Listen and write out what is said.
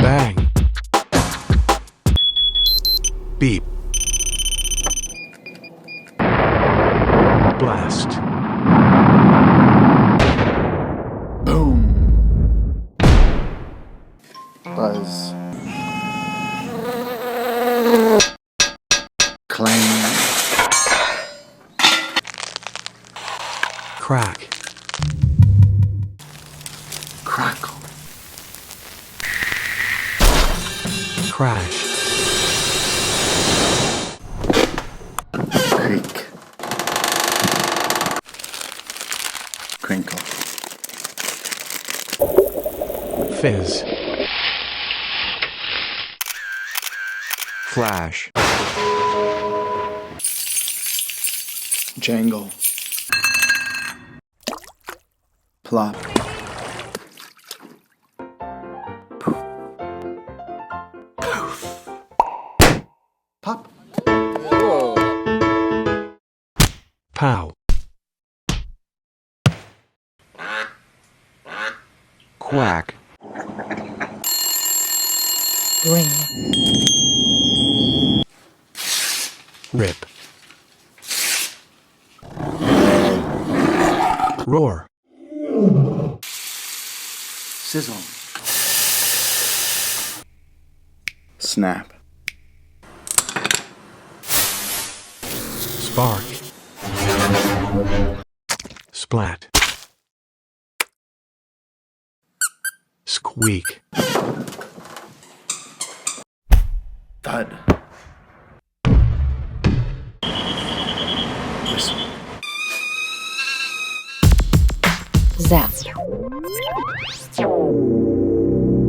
bang, beep, blast, Boom. Buzz. Clang. crack, Crackle. crash, Creak. Crinkle. fizz, flash, Jangle. Plop. Poof. Pop. pow, quack, ring, rip, roar, Sizzle. Snap. spark, splat, squeak, Thud. Whistle. zap,